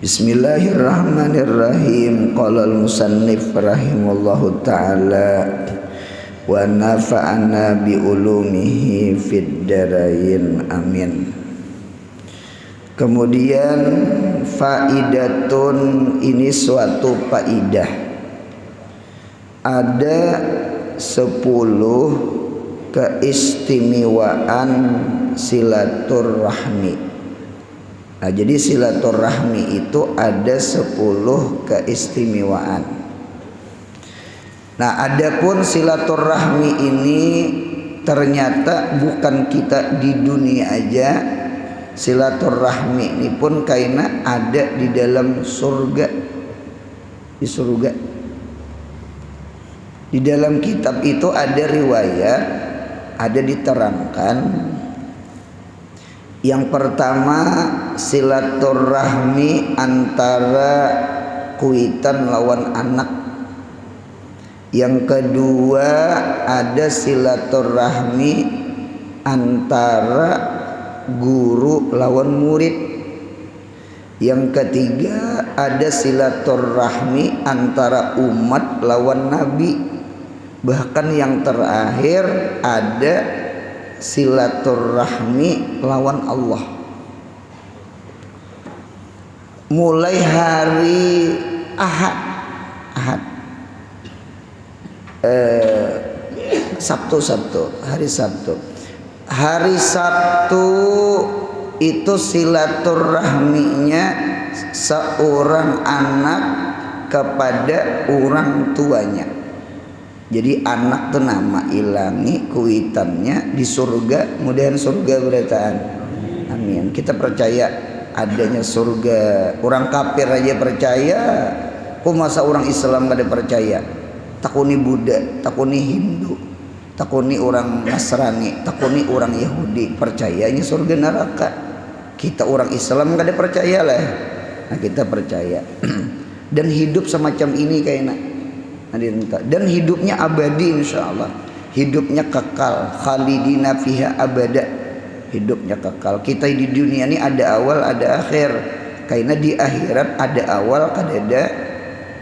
Bismillahirrahmanirrahim. Qala al-musannif rahimallahu ta'ala wa nafa'ana bi ulumihi fid darain amin. Kemudian faidatun, ini suatu faidah. Ada 10 keistimewaan silaturahmi. Nah, jadi silaturahmi itu ada 10 keistimewaan. Nah, adapun silaturahmi ini ternyata bukan kita di dunia aja. Silaturahmi ini pun kaina ada di dalam surga. Di surga. Di dalam kitab itu ada riwayat, ada diterangkan. Yang pertama, silaturahmi antara kuitan lawan anak. Yang kedua, ada silaturahmi antara guru lawan murid. Yang ketiga, ada silaturahmi antara umat lawan nabi. Bahkan yang terakhir ada silaturahmi lawan Allah. Mulai hari Ahad, hari Sabtu itu silaturahminya seorang anak kepada orang tuanya. Jadi anak tuh nama ilangi kuitannya di surga, mudahan surga berataan. Amin. Kita percaya adanya surga. Orang kafir aja percaya, kok masa orang Islam gak ada percaya? Takuni Buddha, takuni Hindu, takuni orang Nasrani, takuni orang Yahudi, percayanya surga neraka. Kita orang Islam gak ada percaya lah. Nah, kita percaya. Dan hidup semacam ini kayaknya. Dan hidupnya abadi, insyaallah. Hidupnya kekal, khalidina fiha abada. Hidupnya kekal. Kita di dunia ini ada awal, ada akhir. Karena di akhirat ada awal, ada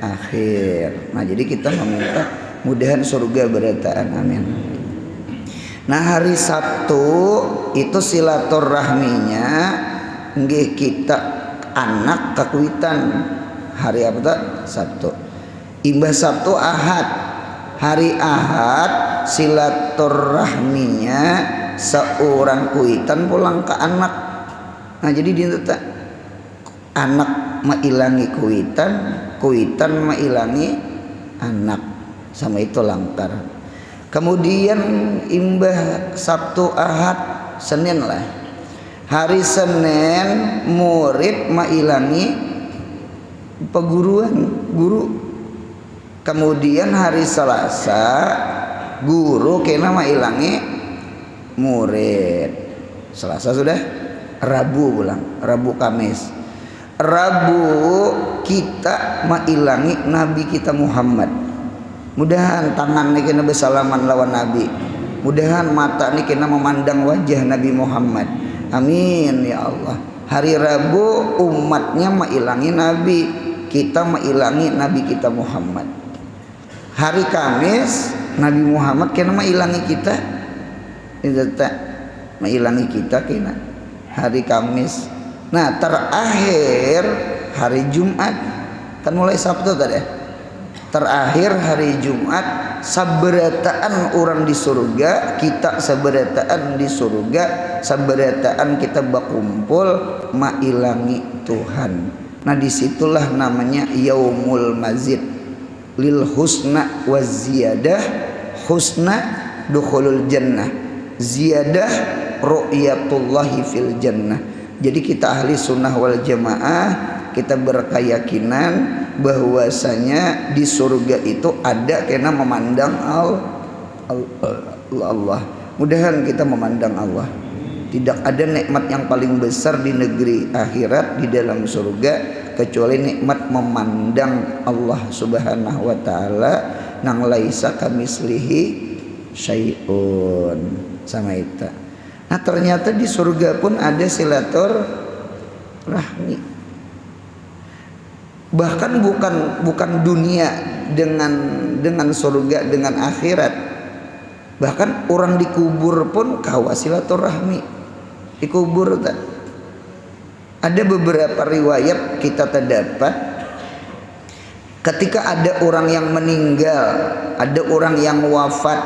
akhir. Nah, jadi kita meminta mudahan surga berataan. Amin. Nah, hari Sabtu itu silaturahminya nggih kita anak kakuitan. Hari apa tuh? Sabtu. Imbah Sabtu Ahad. Hari Ahad silaturahminya seorang kuitan pulang ke anak. Nah, jadi dia tak anak mailangi kuitan, kuitan mailangi anak, sama itu langkar. Kemudian imbah Sabtu Ahad Senin lah. Hari Senin murid mailangi peguruan guru. Kemudian hari Selasa guru kena mailangi murid. Selasa sudah, Rabu pulang, Rabu Kamis. Rabu kita mailangi Nabi kita Muhammad. Mudahan tangan nih kena bersalaman lawan Nabi. Mudahan mata nih kena memandang wajah Nabi Muhammad. Amin ya Allah. Hari Rabu umatnya mailangi Nabi, kita mailangi Nabi kita Muhammad. Hari Kamis Nabi Muhammad kena mailangi kita. Itu tak mailangi kita kena hari Kamis. Nah, terakhir hari Jumat. Kan mulai Sabtu tadi. Terakhir hari Jumat, sabarataan orang di surga, kita sabarataan di surga, sabarataan kita berkumpul mailangi Tuhan. Nah, disitulah namanya Yaumul Mazid. Lil husna wa ziyadah. Husna dukhulul jannah, ziyadah ru'yatullahi fil jannah. Jadi kita ahli sunnah wal jamaah, kita berkeyakinan bahwasanya di surga itu ada kena memandang Allah. Mudahan kita memandang Allah. Tidak ada nikmat yang paling besar di negeri akhirat, di dalam surga, kecuali nikmat memandang Allah Subhanahu wa taala, nang laisa kamislihi syai'un, sama itu. Nah, ternyata di surga pun ada silaturahmi. Bahkan bukan dunia dengan surga, dengan akhirat. Bahkan orang dikubur pun kawa silaturahmi dikubur tak. Ada beberapa riwayat kita terdapat ketika ada orang yang meninggal, ada orang yang wafat,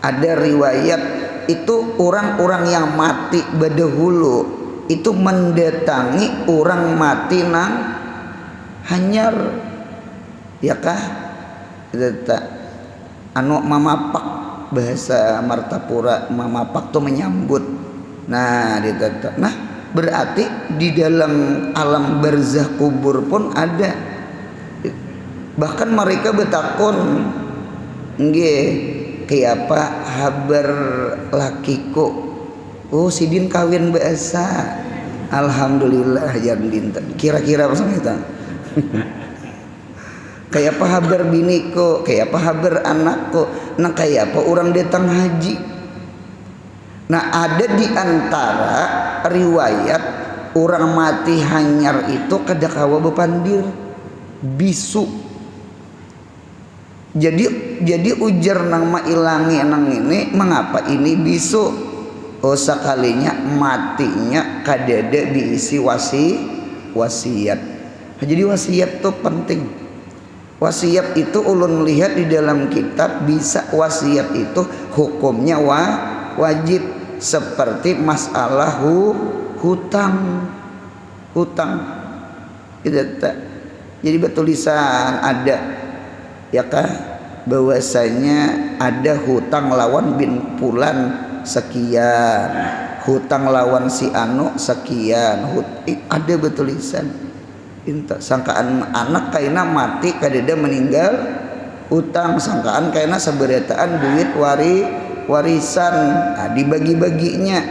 ada riwayat itu orang-orang yang mati berdahulu itu mendatangi orang mati nang hanyar, ya kah? Anu mamapak, bahasa Martapura mamapak tuh menyambut. Nah, nah berarti di dalam alam barzah kubur pun ada. Bahkan mereka betakon, nggih, kayak apa habar lakiku? Oh, sidin kawin biasa. Alhamdulillah jadin. Kira-kira apa itu? Kayak apa habar biniku, kayak apa habar anakku, nah kayak apa orang datang haji. Nah ada di antara riwayat orang mati hanyar itu kada kawa bepandir bisu. Jadi ujar nang mailangi nang ini, mengapa ini bisu? Oh sekalinya matinya kadada diisi wasiat. Jadi wasiat itu penting. Wasiat itu ulun melihat di dalam kitab bisa wasiat itu hukumnya wajib, seperti masalah hutang. Jadi bertulisan ada, ya kah, bahwasanya ada hutang lawan bin Fulan sekian, hutang lawan si anu sekian, ada bertulisan. Sangkaan anak kaina mati kadeda meninggal utang, sangkaan kaina seberataan duit warisan. Nah, dibagi-baginya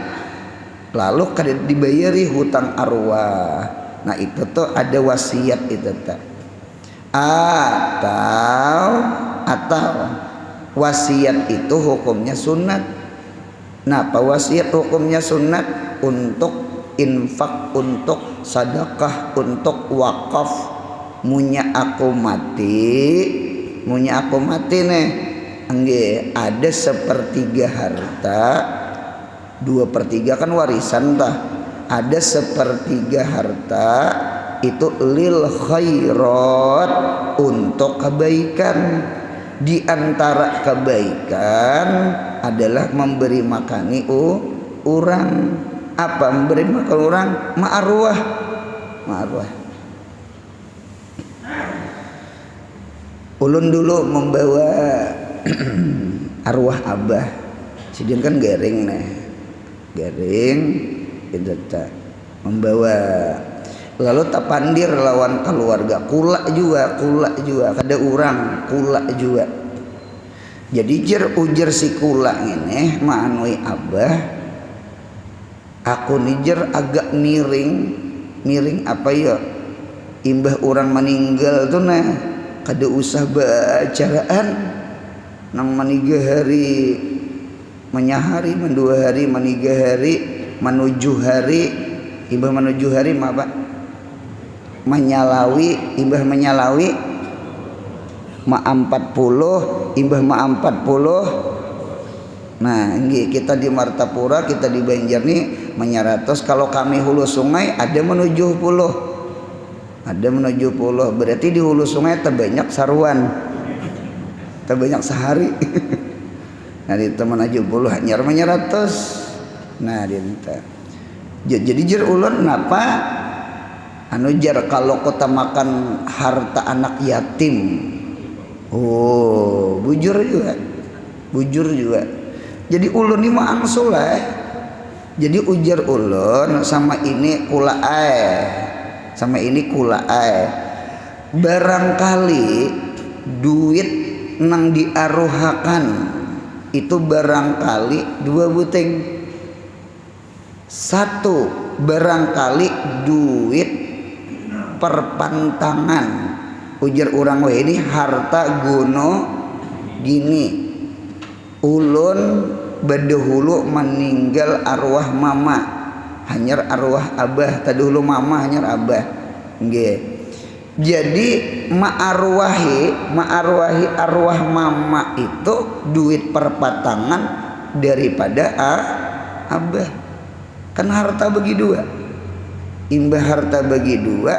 lalu kadeda dibayari hutang arwah. Nah itu tuh ada wasiat itu tak. Atau wasiat itu hukumnya sunat. Nah apa wasiat hukumnya sunat? Untuk infak, untuk sedekah, untuk wakaf. Munya aku mati nih, enggak ada sepertiga harta, 2/3 kan warisan tah, ada sepertiga harta itu lil khairat, untuk kebaikan. Di antara kebaikan adalah memberi makani orang. Apa memberi makan orang? Ma'arwah. Ulun dulu membawa arwah abah, sidin kan garing itu tak membawa. Lalu tak pandir lawan keluarga, kula juga kada orang kula juga. Jadi ujar si kula ini maanui abah, aku nijer agak miring apa ya, imbah orang meninggal tuh nah kada usah bacaraan nang maniga hari menyahari, mendua hari, maniga hari, menuju hari, imbah menuju hari apa menyalawi, imbah menyalawi ma 40, imbah ma 40. Nah ini kita di Martapura, kita di Banjar nih menyaratos. Kalau kami hulu sungai ada menuju puluh, berarti di hulu sungai terbanyak saruan, terbanyak sehari. Nah di teman aja puluh hanyar menyaratos. Nah dia minta. Jadi jer ulun napa anu jar kalau kota makan harta anak yatim. Oh bujur juga. Jadi ulun ini mah angsuleh. Jadi ujar ulun sama ini kula barangkali duit nang diaruhakan itu barangkali 2 buting. 1 barangkali duit perpantangan, ujar orang we ini harta gono gini. Ulun badahulu meninggal arwah mama, hanyar arwah abah, tadahulu mama hanyar abah. Nggih. Jadi ma'arwahi arwah mama itu duit perpatangan daripada abah. Kan harta bagi dua. Imbah harta bagi dua,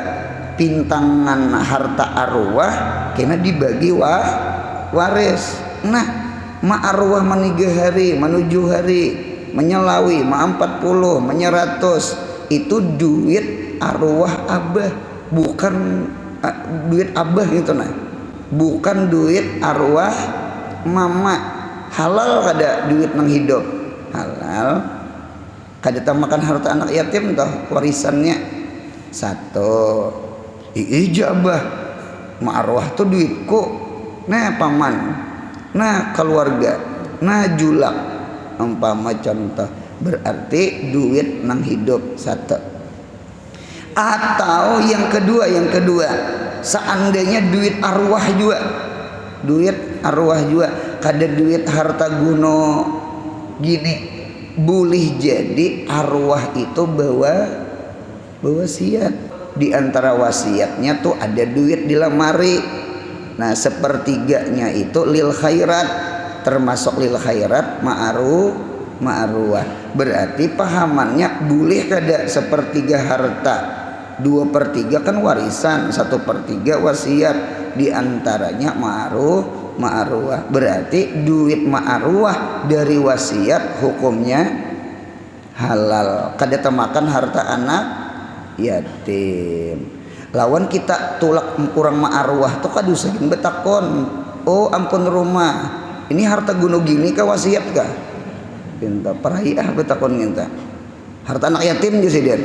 pintangan harta arwah kena dibagi waris. Nah, ma'arwah maniga hari, menuju hari, menyelawi, 40, 100 itu duit arwah abah, bukan duit abah gitu nah. Bukan duit arwah mama. Halal kada duit nang hidup. Halal. Kada makan harta anak yatim toh warisannya. Satu. Ijabah. Ma arwah tuh duitku. Nah paman. Nah keluarga. Nah julak. Umpama contoh. Berarti duit nang hidup satu. Atau yang kedua seandainya duit arwah juga, kada duit harta guno gini, boleh jadi arwah itu bawa wasiat. Di antara wasiatnya tuh ada duit di lemari. Nah sepertiganya itu lil khairat, termasuk lil khairat ma'arwah. Berarti pahamannya boleh kada sepertiga harta, 2/3 kan warisan, 1/3 wasiat, diantaranya ma'arwah. Berarti duit ma'arwah dari wasiat hukumnya halal, kada temakan harta anak yatim. Lawan kita tulak kurang ma'arwah tuh kada usah betakon, oh ampun rumah ini harta gunung gini kah wasiat kah? Pinta perayah betakon minta harta anak yatim je sidian.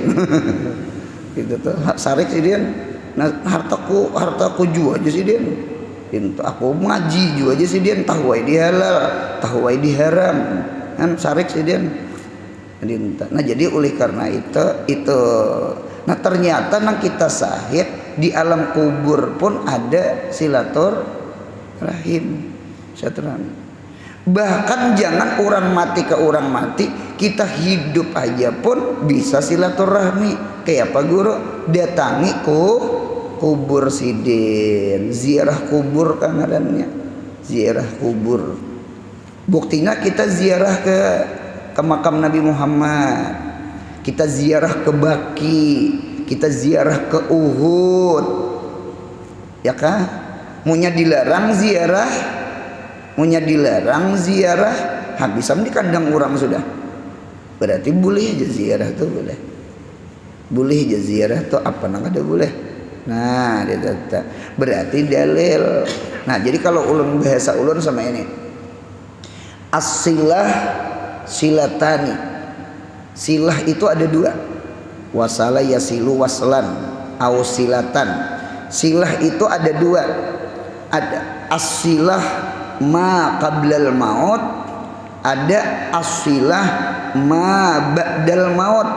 Gitu tuh sarik sidian. Nah hartaku jua aja sidian. Pinta aku ngaji jua aja sidian, tahu wae di halal, tahu wae di haram. Kan sarik sidian. Nah jadi oleh karena itu nah ternyata nang kita sahid di alam kubur pun ada silaturahim. Bahkan jangan orang mati ke orang mati, kita hidup aja pun bisa silaturahmi. Kayak apa guru? Datangi kubur sidin, ziarah kubur kan ngarannya, ziarah kubur. Buktinya kita ziarah ke makam Nabi Muhammad, kita ziarah ke Baki, kita ziarah ke Uhud, ya kah? Munya dilarang ziarah, habisan di kandang orang sudah. Berarti boleh aja ziarah tuh boleh aja ziarah tuh apa nang ada boleh. Nah dia berarti dalil. Nah jadi kalau ulun bahasa ulun sama ini as-silah silatani, silah itu ada dua, wasala yasilu waslan au silatan. Silah itu ada dua, ada as-silah ma qablal maut, ada as-silah ma ba'dal maut.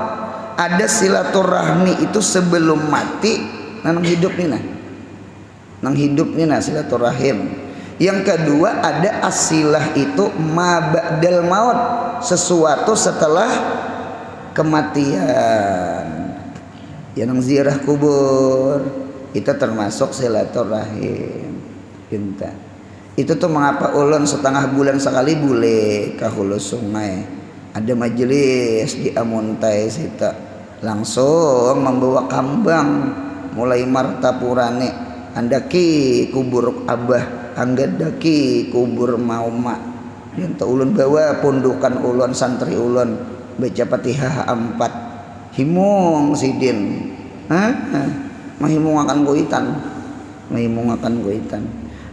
Ada silaturahmi itu sebelum mati, nang hidup nih nah silaturahim. Yang kedua ada as-silah itu ma ba'dal maut, sesuatu setelah kematian. Ya nang ziarah kubur itu termasuk silaturahim. Pinta. Itu tuh mengapa ulun setengah bulan sekali boleh ke hulu sungai. Ada majelis di Amuntai sita, langsung membawa kambang mulai martapurane, andaki kubur abah, anggadaki kubur mauma. Dinta ulun bawa pundukan ulun, santri ulun baca Fatihah 4 himung sidin. Mahimung akan goitan.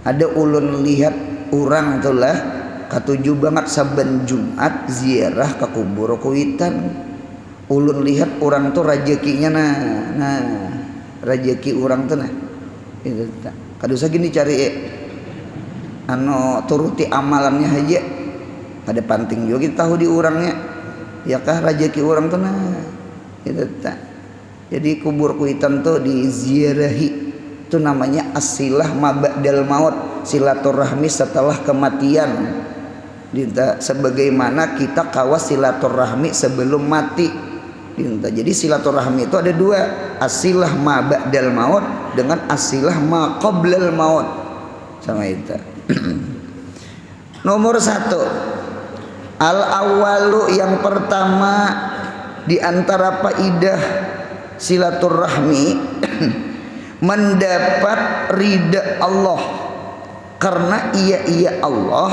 Ada ulun lihat orang tuh lah katuju banget saben Jumat ziarah ke kubur kuitan. Ulun lihat orang tuh rezekinya nah rezeki orang tuh nah itu kada usah gini cari turuti amalannya aja, ada penting juga kita tahu di orangnya ya kah rezeki orang tuh nah itu tak. Jadi kubur kuitan tuh diziarahi, itu namanya as-silah ma ba'dal maut, silaturahmi setelah kematian. Dinta sebagaimana kita kawas silaturahmi sebelum mati. Dinta. Jadi silaturahmi itu ada dua, asilah ma ba'dal maut dengan asilah ma qoblal maut. Sama itu. Nomor 1, al awalu, yang pertama di antara faidah silaturahmi mendapat ridha Allah, karena ia Allah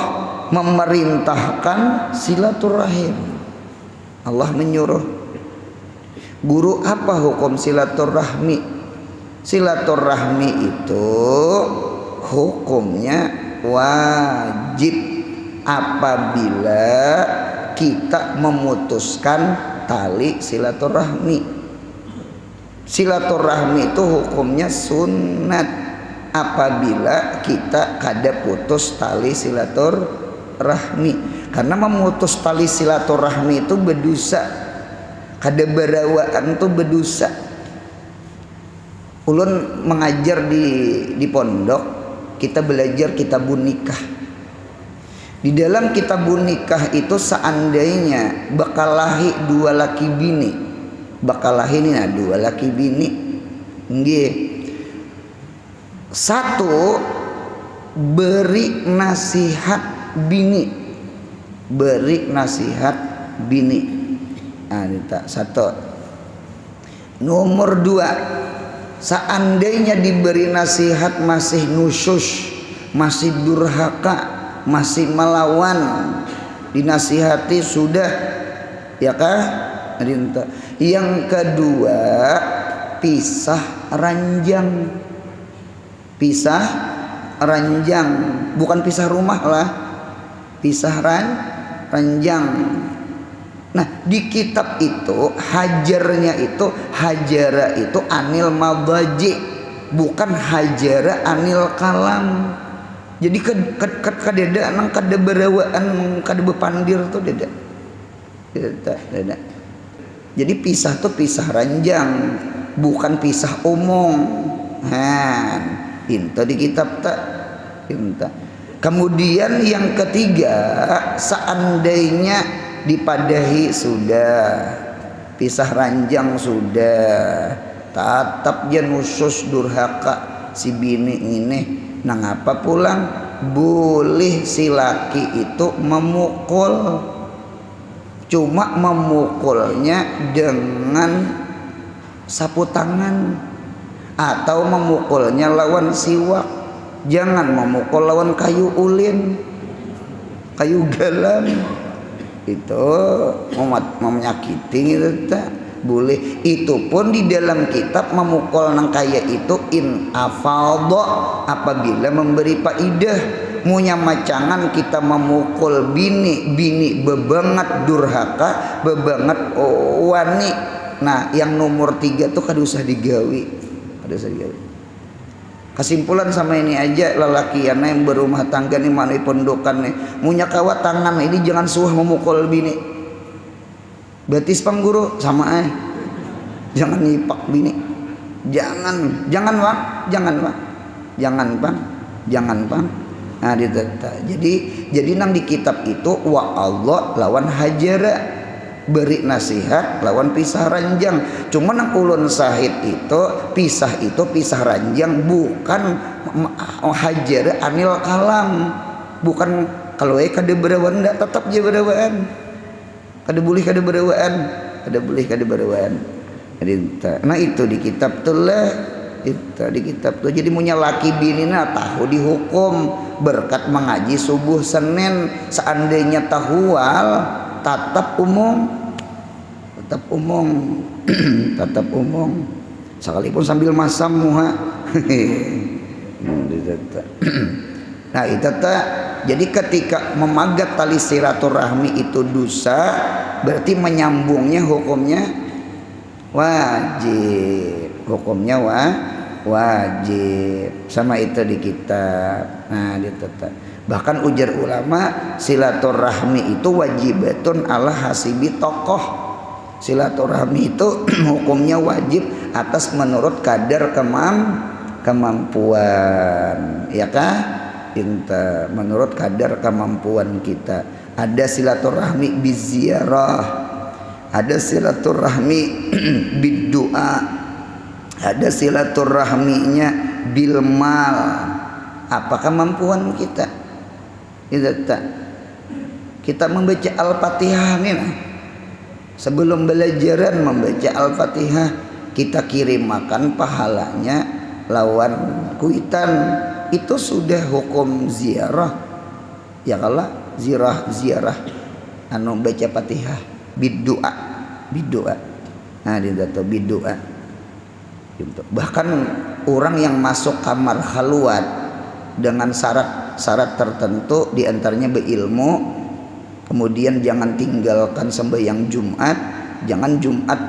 memerintahkan silaturahim. Allah menyuruh. Guru, apa hukum silaturahmi? Silaturahmi itu hukumnya wajib apabila kita memutuskan tali silaturahmi. Silaturahmi itu hukumnya sunat apabila kita kada putus tali silaturahmi. Karena memutus tali silaturahmi itu berdosa. Kada berawaan itu berdosa. Ulun mengajar di pondok, kita belajar kitabun nikah. Di dalam kitabun nikah itu seandainya bakal lahir 2 laki bini, bakal lahir ini 2 laki bini, nggih. 1, beri nasihat bini, beri nasihat bini. Ini tak 1. Nomor 2, seandainya diberi nasihat masih nusyus, masih durhaka, masih melawan, dinasihati sudah, ya kah? Yang kedua, pisah ranjang. Pisah ranjang, bukan pisah rumah lah, pisah ranjang. Nah, di kitab itu hajarnya itu hajara itu anil madaji, bukan hajara anil kalam. Jadi kadeda nang kada berawaan, kada bepandir tuh deda. Jadi pisah tuh pisah ranjang, bukan pisah omong. Inta di kitab tak inta. Kemudian yang ketiga, seandainya dipadahi sudah, pisah ranjang sudah, tatap jan usus durhaka si bini ini, nang apa pulang boleh si laki itu memukul, cuma memukulnya dengan sapu tangan atau memukulnya lawan siwak. Jangan memukul lawan kayu ulin, kayu galam, itu menyakiti gitu tak boleh. Itu pun di dalam kitab memukul nang kaya itu in afadha, apabila memberi faidah. Munya macangan kita memukul bini bebanget durhaka, bebanget wani. Nah, yang nomor 3 tuh kada usah digawi. Kesimpulan sama ini aja, lelaki yang berumah tangga nih, mana pondokan nih, munya kawat tangan ini jangan suah memukul bini. Betis pang guru sama jangan nyipak bini, jangan bang. Nah, jadi nang di kitab itu wa Allah lawan hajara, beri nasihat lawan pisah ranjang. Cuma nang ulun sahid itu pisah ranjang, bukan hajar anil kalam, bukan. Kalau kada berawaan ndak tetap je berawaan, kada boleh berawaan. Nah itu di kitab tuh lah, itu di kitab tuh. Jadi munya laki bini na tahu dihukum berkat mengaji subuh Senin. Seandainya tahual tatap umum sekalipun sambil masam muha. Nah itu tak. Jadi ketika memagat tali silaturahmi itu dosa, berarti menyambungnya hukumnya wajib, wajib. Sama itu di kitab. Nah itu tak. Bahkan ujar ulama, silaturahmi itu wajibatun ala hasibi tokoh. Silaturahmi itu hukumnya wajib atas menurut kadar kemampuan, ya kah? Menurut kadar kemampuan kita. Ada silaturahmi biziarah, ada silaturahmi biddu'a, Ada silaturahminya bil mal. Apa kemampuan kita? Kita membaca Al-Fatihah nih. Sebelum belajaran membaca Al-Fatihah, kita kirim makan pahalanya lawan kuitan. Itu sudah hukum ziarah. Ya kalau ziarah anu baca Fatihah biddoa. Nah, data biddoa. Bahkan orang yang masuk kamar khalwat dengan syarat tertentu, diantaranya berilmu, kemudian jangan tinggalkan sembahyang Jumat, jangan Jumat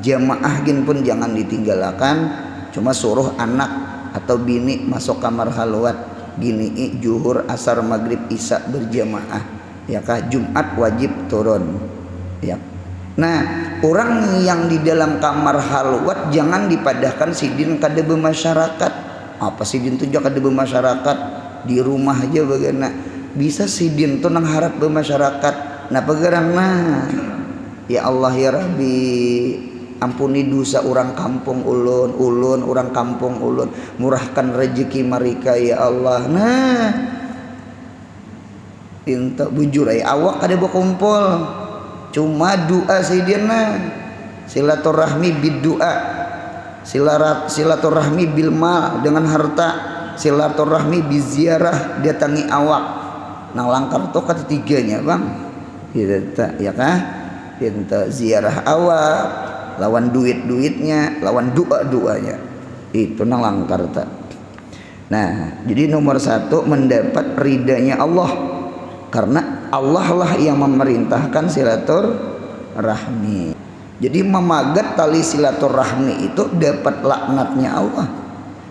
jamaah pun jangan ditinggalkan, cuma suruh anak atau bini masuk kamar khalwat gini zuhur asar maghrib isya berjamaah, ya kah, Jumat wajib turun, ya. Nah, orang yang di dalam kamar khalwat jangan dipadahkan sidin kada bermasyarakat. Apa sidin itu kada bermasyarakat? Di rumah aja bagaimana bisa sidin tuh nang harap bermasyarakat. Nah pegerang ya Allah ya Rabbi, ampuni dosa orang kampung ulun orang kampung ulun, murahkan rezeki mereka ya Allah. Nah pinta bujur awak kada berkumpul, cuma doa sidina, silaturahmi biddoa, silaturahmi bil mal dengan harta, silaturahmi biziarah datangi awak. Nang langkar tuh ketiganya bang, ya kah? Pinta ziarah awak, lawan duitnya, lawan doanya, itu nang langkar tak. Nah, jadi nomor satu mendapat ridanya Allah, karena Allah lah yang memerintahkan silaturahmi. Jadi memagat tali silaturahmi itu dapat laknatnya Allah.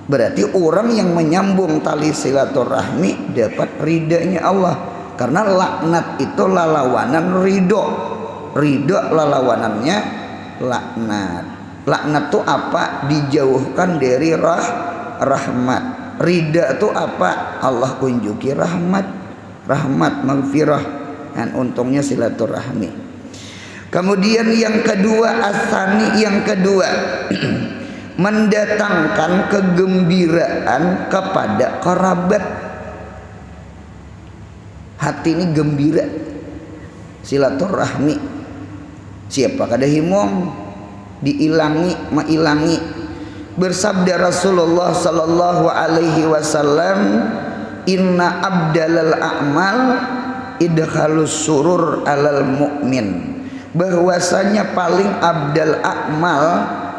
Berarti orang yang menyambung tali silaturahmi dapat ridanya Allah. Karena laknat itu lalawanan ridho. Ridho lalawanannya laknat. Laknat itu apa? Dijauhkan dari rahmat. Ridha itu apa? Allah unjuki rahmat, maghfirah. Dan untungnya silaturahmi. Kemudian yang kedua, asani yang kedua mendatangkan kegembiraan kepada kerabat. Hati ini gembira, silaturahmi. Siapa kada himong diilangi mailangi. Bersabda Rasulullah sallallahu alaihi wasallam, inna abdalal a'mal idkhalus surur alal mu'min. Bahwasanya paling abdal a'mal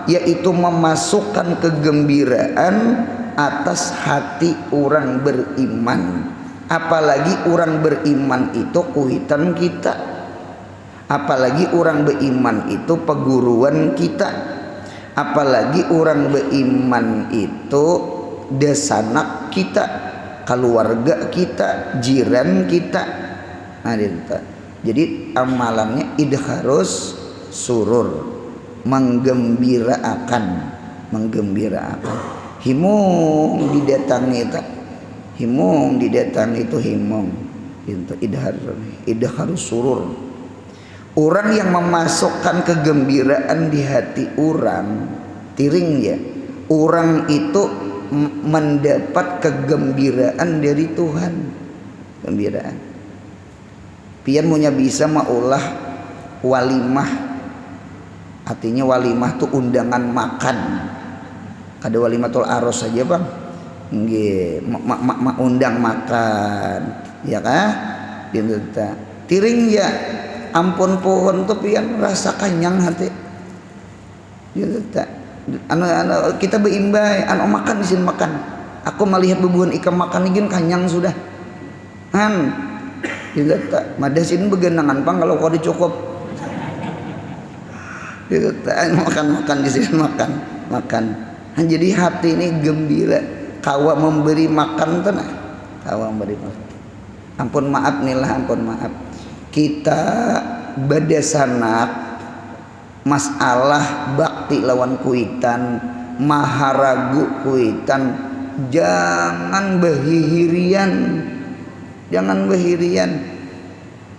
yaitu memasukkan kegembiraan atas hati orang beriman. Apalagi orang beriman itu kuitan kita, apalagi orang beriman itu peguruan kita, apalagi orang beriman itu desanak kita, keluarga kita, jiran kita. Nah, jadi amalannya idharus surur, menggembirakan. Himung didatangi itu, itu idharus surur. Orang yang memasukkan kegembiraan di hati orang, tiring ya, orang itu mendapat kegembiraan dari Tuhan. Gembiraan. Pian punya bisa maulah walimah. Artinya walimah tuh undangan makan. Kada walimatul aros saja bang. Nggih, undang makan, ya kah? Tiring ya, ampun pohon tuh pian rasa kenyang hati. Kita berimbai, makan isin makan. Aku melihat bebuan ikan makan ingin kenyang sudah. Madasin begenangan pang kalau kau dicukup. Makan di sini makan. Jadi hati ini gembira. Kawa memberi makan tanah. Kawa memberi makan. Ampun maaf. Kita badasanak masalah bakti lawan kuitan, maharagu kuitan, jangan behirian,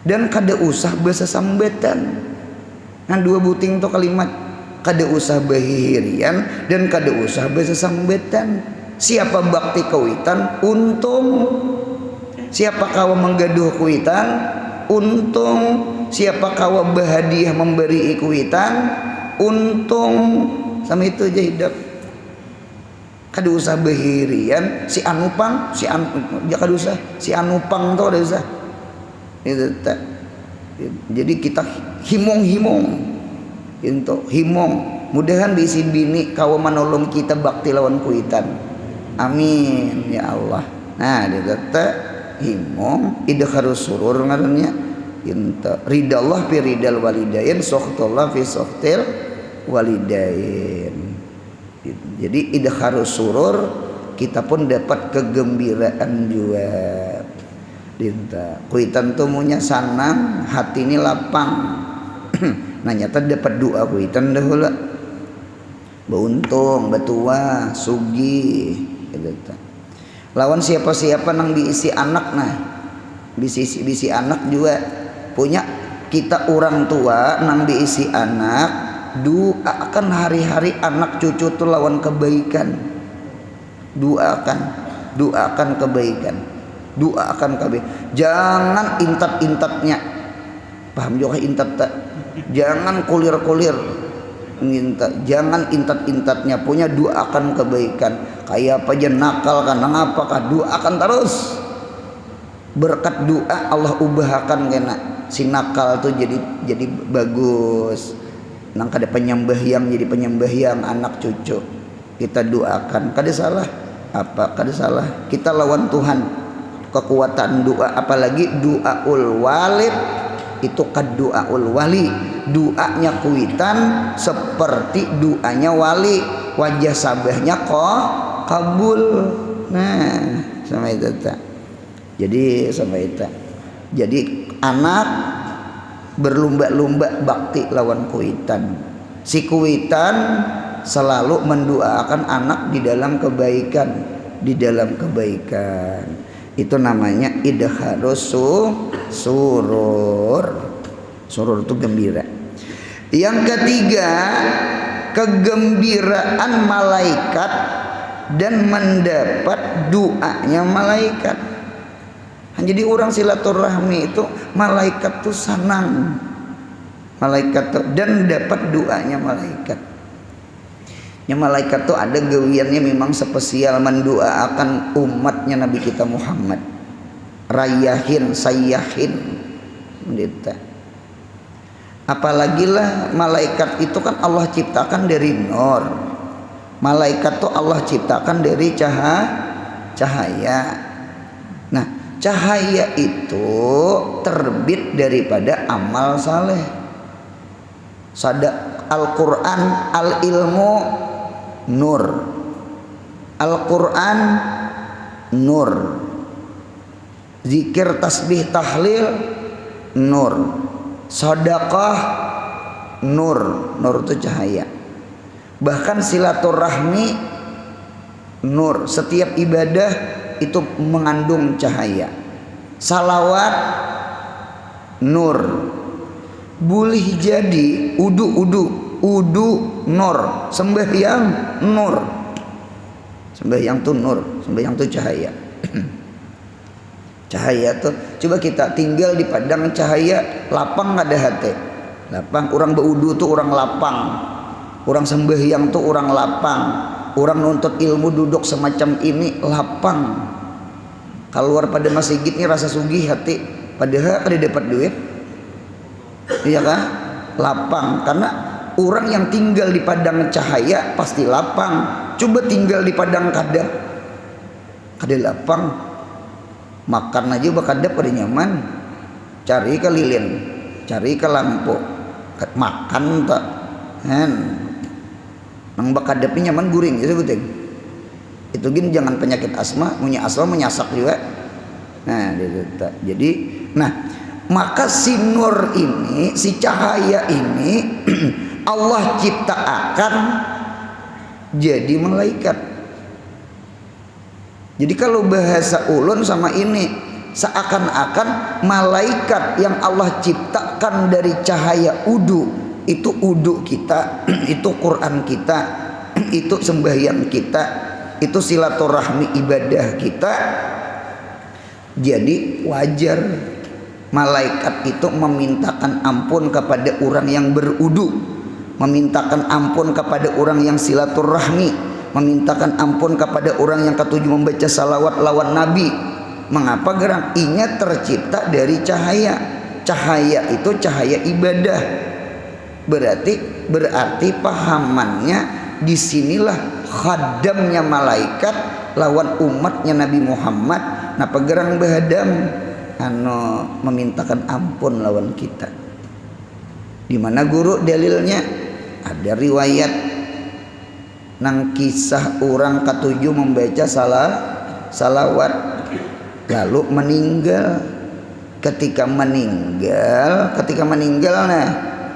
dan kada usah bahasa sambatan. Nah, dua buting to kalimat kada usah bahihirian dan kada usah besesambetan. Siapa bakti kawitan untung, siapa kawa menggaduh kuitan untung, siapa kawa berhadiah memberi kuitan untung. Sama itu aja hidup. Kada usah bahirian si anupang, si kada usah si anupang tuh kada usah. Itu tak. Jadi kita himong-himong. Itu himong. Mudahan bisi bini kawa menolong kita bakti lawan kuitan. Amin ya Allah. Nah, dia tak himong idkharus surur ngarannya. Inta ridallah fi ridal walidain, sakhtullah fi sakhtil walidain. Jadi idkharus surur, kita pun dapat kegembiraan juga. Dinta kuitan tuh munya sanang, hati ini lapang. Nah nyata dapat doa kuitan dahulu. Beuntung, betua, sugi. Lawan siapa-siapa nang diisi anak nah. Bisi anak juga punya kita orang tua nang diisi anak. Doakan hari-hari anak cucu tuh lawan kebaikan. Doakan kebaikan. Doakan kebaikan. Jangan intat-intatnya. Paham juga intat tak? Jangan kulir-kulir. Jangan intat-intatnya. Punya doakan kebaikan. Kayak apa aja nakal kan, apakah doakan terus. Berkat doa Allah ubahkan kena si nakal tuh jadi bagus. Nang kada penyembahyang jadi penyembahyang anak cucu. Kita doakan, kada salah. Apa kada salah? Kita lawan Tuhan. Kekuatan doa, apalagi doaul walid itu doaul wali. Doanya kuitan seperti doanya wali. Wajah sabahnya kabul. Nah, sama itu tak. Jadi sama itu. Jadi anak berlomba-lomba bakti lawan kuitan. Si kuitan selalu mendoakan anak di dalam kebaikan, Itu namanya idkharus surur. Surur itu gembira. Yang ketiga, kegembiraan malaikat dan mendapat doanya malaikat. Jadi orang silaturahmi itu malaikat tuh senang, malaikat tuh dan dapat doanya malaikat. Ya malaikat tuh ada gawiannya memang spesial mendoakan umatnya Nabi kita Muhammad. Rayahin, sayyahin, gitu. Apalagi lah malaikat itu kan Allah ciptakan dari nur. Malaikat tuh Allah ciptakan dari cahaya. Nah, cahaya itu terbit daripada amal saleh. Sadaq Al-Quran, al-ilmu nur. Al-Quran nur. Zikir, tasbih, tahlil nur. Sedekah nur. Nur itu cahaya. Bahkan silaturahmi nur. Setiap ibadah itu mengandung cahaya. Salawat nur. Boleh jadi udu nur, sembahyang nur. Sembahyang tuh nur, sembahyang tuh cahaya. Cahaya tuh coba kita tinggal di padang cahaya, lapang ada hati. Lapang, orang berudu tuh orang lapang. Orang sembahyang tuh orang lapang. Orang nuntut ilmu duduk semacam ini lapang. Keluar pada masjid ini rasa sugih hati, padahal kada dapat duit. Iya kan? Lapang. Karena orang yang tinggal di padang cahaya pasti lapang. Coba tinggal di padang kadap, kada lapang. Makan aja bakadap kada nyaman. Cari ke lilin, cari ke lampu, makan tak kan. Nang bakadapnya nyaman guring itu penting. Itu gin jangan penyakit asma, punya asma menyasak juga. Nah, jadi maka si nur ini, si cahaya ini Allah ciptakan jadi malaikat. Jadi kalau bahasa ulun sama ini seakan-akan malaikat yang Allah ciptakan dari cahaya udu itu uduk kita, itu Quran kita, itu sembahyang kita, itu silaturahmi ibadah kita. Jadi wajar malaikat itu memintakan ampun kepada orang yang berudu, memintakan ampun kepada orang yang silaturahmi, memintakan ampun kepada orang yang ketujuh membaca salawat lawan Nabi. Mengapa gerang? Inya tercipta dari cahaya. Cahaya itu cahaya ibadah. Berarti pahamannya disinilah khadamnya malaikat lawan umatnya Nabi Muhammad. Napa gerang bahadam memintakan ampun lawan kita. Di mana guru dalilnya? Ada riwayat nang kisah orang ketujuh membaca salawat lalu meninggal. Ketika meninggal nah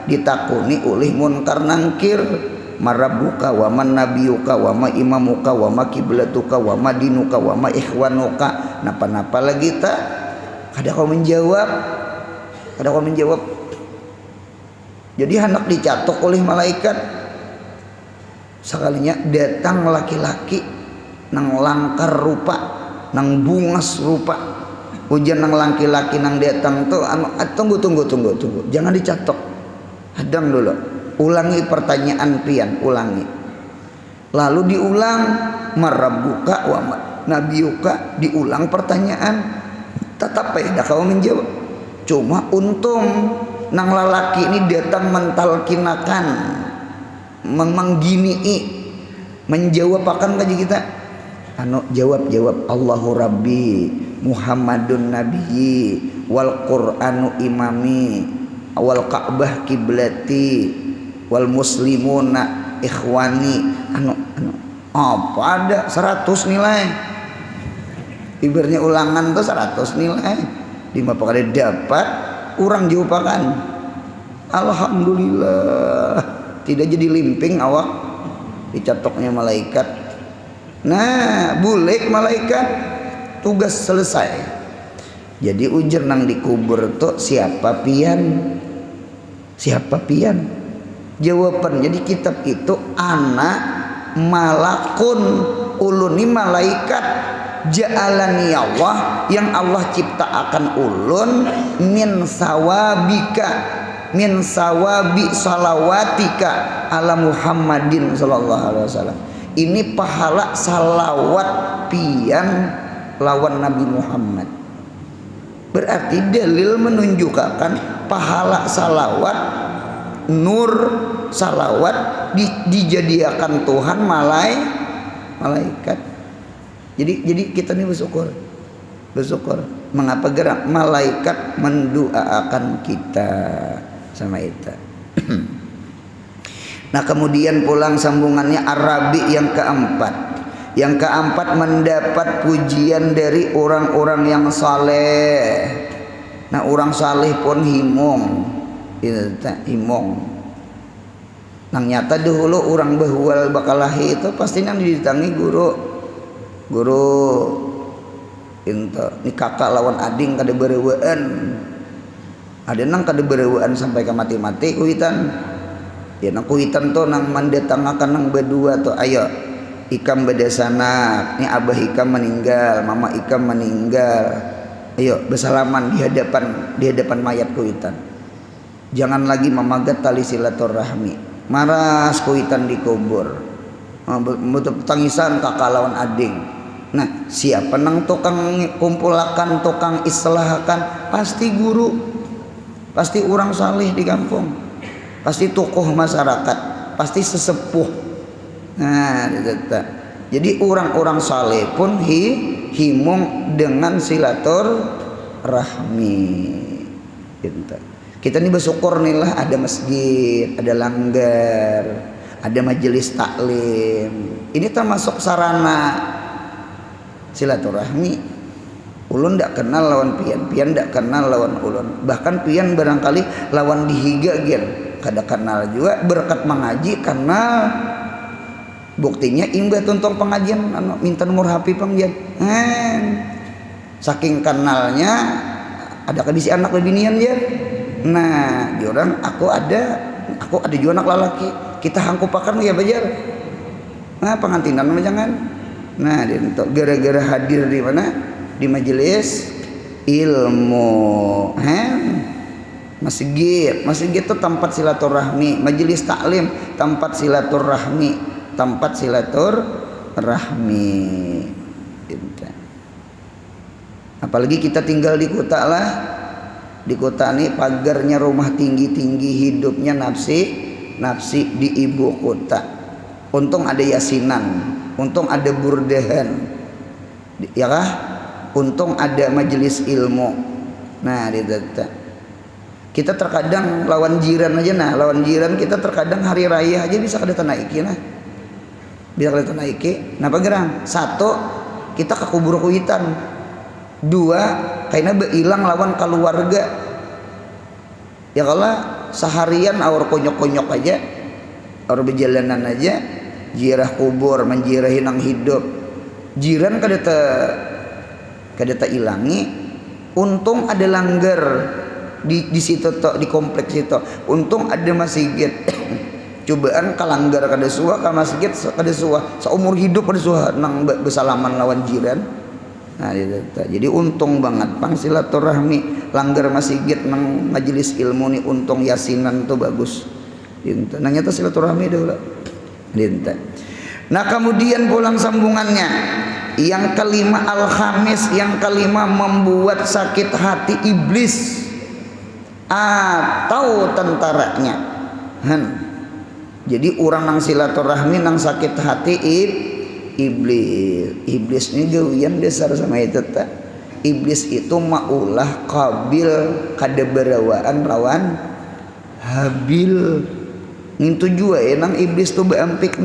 ditakuni oleh munkar nangkir, marabuka wa man nabiyuka wa ma imamuka wa ma kiblatuka wa ma dinuka wa ma ikhwanuka. Napa-napa lagi tak? Ada kau menjawab. Jadi hendak dicatok oleh malaikat. Sekalinya datang laki-laki nang langkar rupa, nang bungas rupa. Hujan nang laki-laki nang datang tuh tunggu. Jangan dicatok. Hadam dulu. Ulangi pertanyaan pian, ulangi. Lalu diulang, marabuka wa nabiyuka, diulang pertanyaan. Tetap dah kau menjawab. Cuma untung nang lalaki ini datang mentalkinakan, menggini, menjawab akan kaji kita. Jawab Allahu Rabbi Muhammadun Nabiyyi wal Qur'anu imami wal Ka'bah kiblati wal muslimuna ikhwani. Apa ada 100 nilai. Ibaratnya ulangan tuh 100 nilai. Lima kali dapat orang jawabakan. Alhamdulillah. Tidak jadi limping awak dicatoknya malaikat. Nah, bulek malaikat, tugas selesai. Jadi ujar nang dikubur tuh siapa pian? Jawaban. Jadi kitab itu anak malakun uluni malaikat ja'alani Allah, yang Allah ciptakan ulun min sawabi salawatika ala Muhammadin sallallahu alaihi wasallam. Ini pahala salawat pian lawan Nabi Muhammad. Berarti dalil menunjukkan pahala salawat, nur salawat dijadikan Tuhan malaikat. Jadi kita ini bersyukur. Mengapa gerak malaikat mendoakan kita sama itu. Nah, kemudian pulang sambungannya Arabi yang keempat. Yang keempat, mendapat pujian dari orang-orang yang saleh. Nah, orang saleh pun himong. Nang nyata dahulu orang bahwal bakalahi itu pasti nang didatangi guru itu ni kakak lawan ading kada berewaan. Ada nang kada berewaan sampai ke mati-mati kuitan. Ya nang kuitan tuh nang mendatangkan nang berdua tuh, ayo ikam bedasanak, ni abah ikam meninggal, mama ikam meninggal, ayo bersalaman di hadapan mayat kuitan. Jangan lagi memagat tali silaturahmi, maras kuitan dikubur, tangisan kakak lawan ading. Nah, siapa nang tukang kumpulakan, tukang islahkan? Pasti guru, pasti orang saleh di kampung, pasti tokoh masyarakat, pasti sesepuh. Nah, jadi orang-orang saleh pun himung dengan silaturahmi. Kita ini bersyukur nih lah, ada masjid, ada langgar, ada majelis taklim. Ini termasuk sarana silaturahmi. Ulun ndak kenal lawan pian ndak kenal lawan ulun. Bahkan pian barangkali lawan dihiga gen kada kenal juga, berkat mengaji kenal. Buktinya imbah tuntong pengajian minta nomor HP pengajian. Saking kenalnya ada kedisi anak lebih nian ya. Nah, diorang aku ada aku ada juga anak lalaki kita hangkupakan ya bajar nah pengantinan mah jangan nah untuk gara-gara hadir di mana di majelis ilmu masjid itu tempat silaturahmi, majelis taklim tempat silaturahmi apalagi kita tinggal di kota lah di kota ini pagarnya rumah tinggi-tinggi hidupnya nafsi di ibu kota untung ada yasinan untung ada burdahan ya kah untung ada majelis ilmu nah kita terkadang lawan jiran aja lawan jiran kita terkadang hari raya aja bisa kada naiki kenapa gerang satu kita kakubur kuitan dua kayaknya hilang lawan keluarga ya kalau seharian awar konyok-konyok aja awar berjalanan aja jirah kubur menjirahi nang hidup jiran kada tak ilangi untung ada langgar di situ di kompleks itu untung ada masjid cobaan kalanggar kada suah ka masjid kada suah seumur hidup kada suah nang bersalaman lawan jiran nah jadi untung banget pang silaturahmi langgar masjid nang majelis ilmu ni untung yasinan tuh bagus nang nyata silaturahmi dahulu nah kemudian pulang sambungannya yang kelima al-khamis yang kelima membuat sakit hati iblis atau tentaranya jadi orang nang silaturahmi nang sakit hati iblis ini gawian dasar sama itu tak iblis itu maulah Qabil kada berawaan lawan Habil ngintu juga nang iblis tuh beampik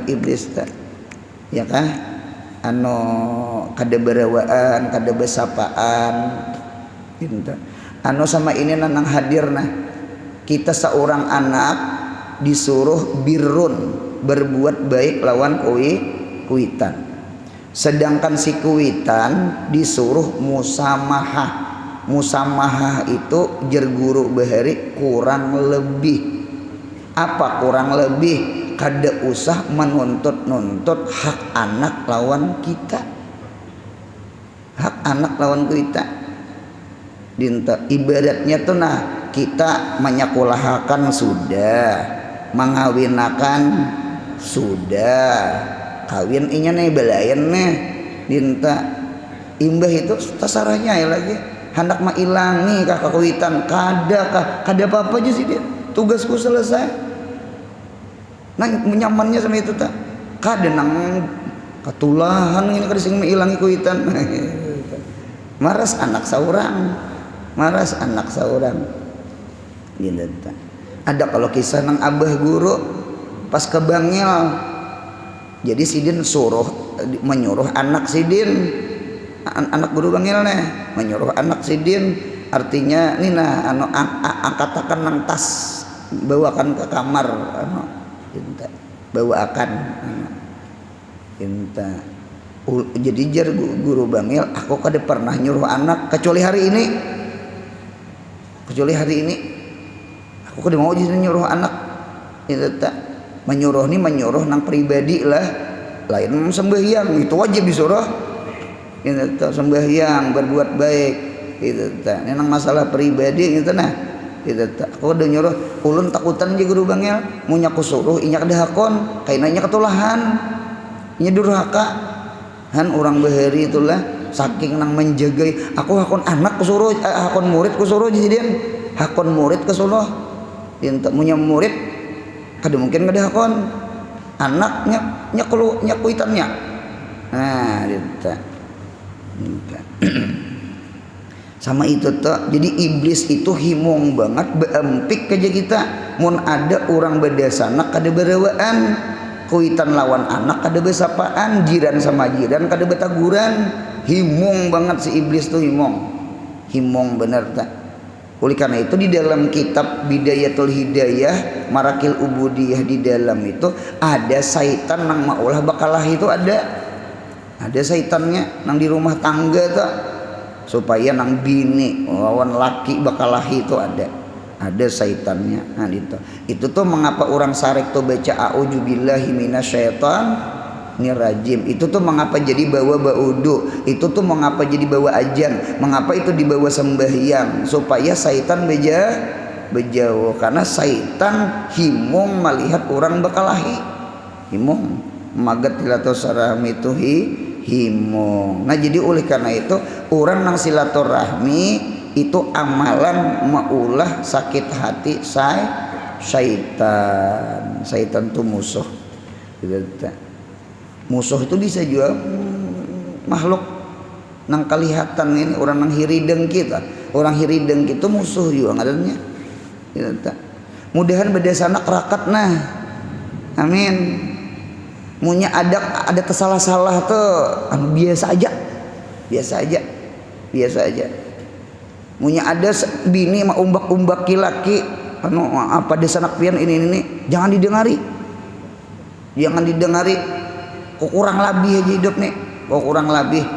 iblis tak ya kah anu kada berawaan kada besapaan gitu anu sama ini nang hadir kita seorang anak disuruh birrun berbuat baik lawan kuitan sedangkan si kuitan disuruh musamahah itu jer guru bahari kurang lebih apa kurang lebih kada usah menuntut hak anak lawan kita dinta ibaratnya tuh kita menyekolahkan sudah mengawinakan sudah kawin inya belayan dinta imbah itu tasaranya ya lagi hendak mailangi kah kawitan kada apa aja sih dia tugasku selesai nyamannya sama itu tak kada nang katulahan ini kada sing mailangi kuitan maras anak saurang gitu tak ada kalau kisah nang abah guru pas ke bangil jadi sidin menyuruh anak sidin anak guru bangil menyuruh anak sidin artinya nina anu angkatakan nang tas bawakan ke kamar bawakan jadi jar guru bangil aku kada pernah nyuruh anak kecuali hari ini aku kada mau jadi nyuruh anak itu tak menyuruh nang pribadi lah lain sembahyang itu wajib disuruh itu tak sembahyang berbuat baik itu tak nang masalah pribadi itu itu tak aku udah nyuruh ulun takutan je guru bangil mun nyaku suruh inya kada hakon kaina nya ketulahan inya durhaka orang bahari itulah saking nang menjagai aku hakon anak kusuruh hakon murid kusuruh jadian hakon murid kesuruh untuk punya murid kada mungkin kada hakon anaknya kuitannya nah gitu sama itu tuh jadi iblis itu himong banget beempik aja kita mun ada orang bedasana kada berawaan kuitan lawan anak kada besapaan jiran sama jiran kada betaguran himong banget si iblis tuh himong bener tak oleh karena itu di dalam kitab Bidayatul Hidayah Marakil Ubudiyah di dalam itu ada syaitan nang maulah bakalah itu ada syaitannya nang di rumah tangga tuh supaya nang bini lawan laki bakalah itu ada ada syaitannya. Nah itu tuh mengapa orang sarek tuh baca a'udzubillahi minasyaitonir rajim. Itu tuh mengapa jadi bawa baudu, itu tuh mengapa jadi bawa ajan, mengapa itu dibawa sembahyang, supaya syaitan bejauh. Karena syaitan himung melihat orang bakalahi, himung magat silaturahmi itu himung. Nah jadi oleh karena itu orang nang silaturahmi itu amalan maulah sakit hati syaitan tuh musuh. Musuh itu bisa juga makhluk nang kelihatan ini, orang nang hirideng kita, orang hirideng itu musuh juga ngadanya. Mudahan berdasana kerakat nah, amin. Munya ada kesalah-salah tuh biasa aja. Munya ada bini mah umbak-umbak laki apa desanak pian ini jangan didengari kok kurang labih aja hidup nih, kok kurang labih.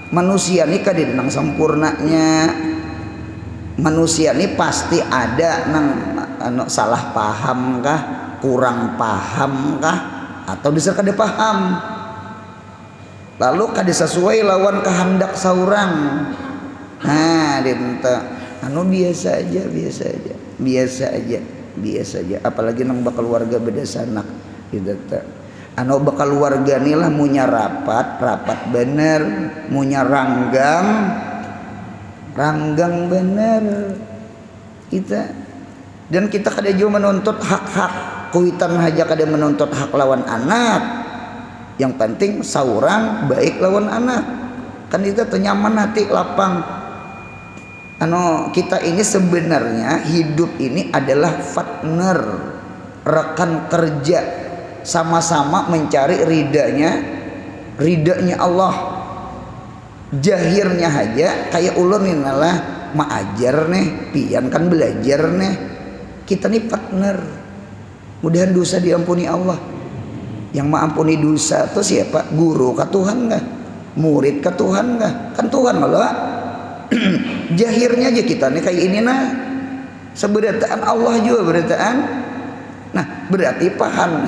Manusia nih kan nang sempurnanya, manusia nih pasti ada nang salah paham kah, kurang paham kah, atau disar kada paham, lalu kada sesuai lawan kehendak saurang. Nah dinta biasa aja, apalagi nang bakal warga beda sanak gitu. Bakal warga inilah munya rapat bener, munya ranggang bener kita. Dan kita kada jauh menuntut hak-hak kuitan haja, kada menuntut hak lawan anak. Yang penting saurang baik lawan anak, kan kita tenyaman hati lapang. Kita ini sebenarnya hidup ini adalah partner, rekan kerja, sama-sama mencari ridanya Allah. Jahirnya aja kayak ulun ini lah maajar nih, pian kan belajar nih. Kita nih partner. Mudahan dosa diampuni Allah. Yang mengampuni dosa itu siapa? Guru ke Tuhan enggak? Murid ke Tuhan enggak? Kan Tuhan malah. Jahirnya aja kita nih kayak ini nah, seberataan Allah juga berataan. Nah berarti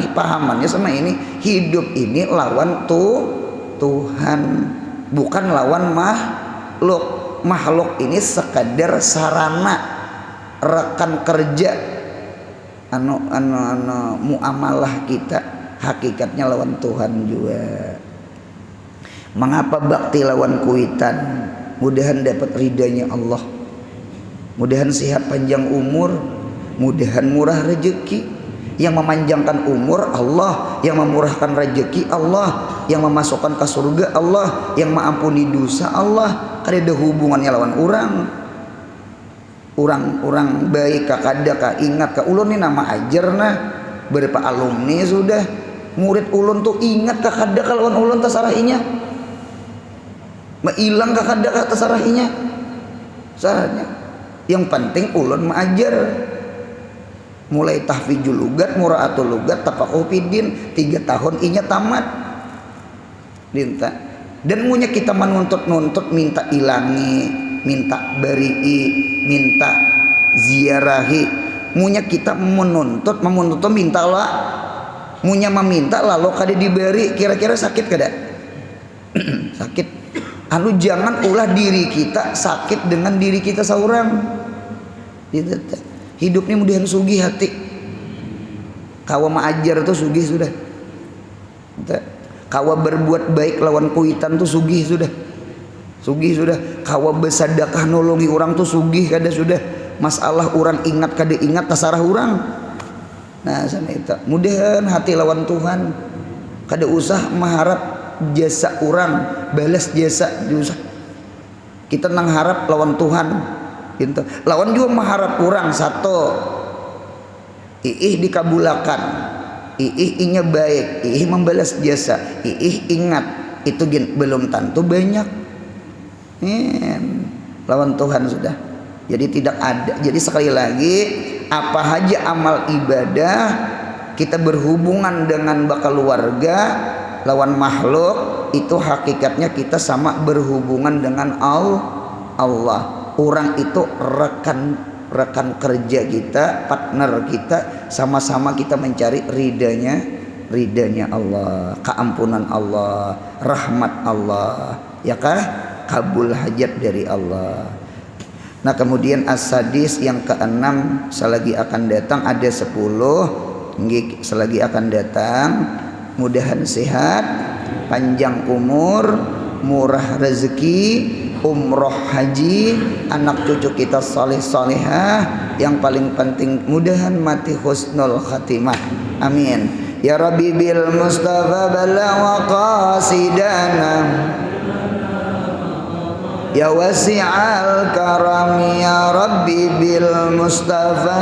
pahamannya sama ini, hidup ini lawan Tuhan, bukan lawan makhluk ini sekadar sarana rekan kerja muamalah kita, hakikatnya lawan Tuhan juga. Mengapa bakti lawan kuitan? Mudahan dapat ridanya Allah, mudahan sehat panjang umur, mudahan murah rezeki. Yang memanjangkan umur Allah, yang memurahkan rezeki Allah, yang memasukkan ke surga Allah, yang mengampuni dosa Allah. Ada hubungannya lawan orang baik kakada ingat ka ulun ni nama ajarna berapa alumni sudah murid ulun tuh ingat kakada lawan ulun tasarahinya mailang kakada tasarahinya sarannya. Yang penting ulun mengajar mulai tahfizul lugat, muraatul lugat, tafaqquh fiddin 3 tahun inya tamat linta. Dan munya kita menuntut minta ilangi, minta barii, minta ziarahi. Munya kita menuntut minta lah. Munya meminta lalu kada diberi, kira-kira sakit kada? Sakit. Jangan ulah diri kita sakit dengan diri kita seorang. Hidup ini mudahan sugih hati. Kawa maajar tuh sugih sudah. Kawa berbuat baik lawan kuitan tuh sugih sudah. Kawa bersedekah nolongi orang tuh sugih kada sudah. Masalah orang ingat kada ingat tasarah orang. Nah sana itu. Mudahan hati lawan Tuhan. Kada usah mengharap jasa orang, balas jasa diusah. Kita nang harap lawan Tuhan. Gitu. Lawan juga mengharap orang satu dikabulakan, inya baik, membalas jasa, ingat itu belum tentu banyak. Lawan Tuhan sudah. Jadi tidak ada. Jadi sekali lagi apa aja amal ibadah kita berhubungan dengan bakal keluarga lawan makhluk itu hakikatnya kita sama berhubungan dengan Allah. Orang itu rekan rekan kerja kita, partner kita, sama-sama kita mencari ridanya Allah, keampunan Allah, rahmat Allah, ya kah? Kabul hajat dari Allah. Nah kemudian as-sadis yang keenam selagi akan datang ada 10 selagi akan datang, mudahan sehat, panjang umur, murah rezeki, umroh haji, anak cucu kita saleh salehah, yang paling penting mudahan mati husnul khatimah. Amin. Ya Rabbi bil Mustafa balagha qasidana, ya wasi'al karami ya Rabbi bil Mustafa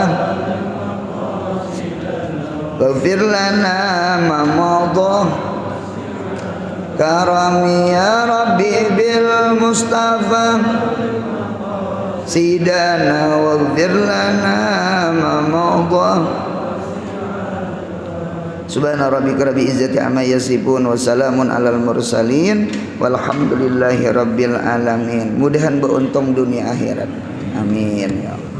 waghfir lana ma madha karami ya Rabbi bil Mustafa sidana waghfir lana ma madha. Subhana rabbika rabbil izzati amma yasifun wa salamun alal mursalin walhamdulillahi rabbil alamin. Mudahan beruntung dunia akhirat. Amin ya Allah.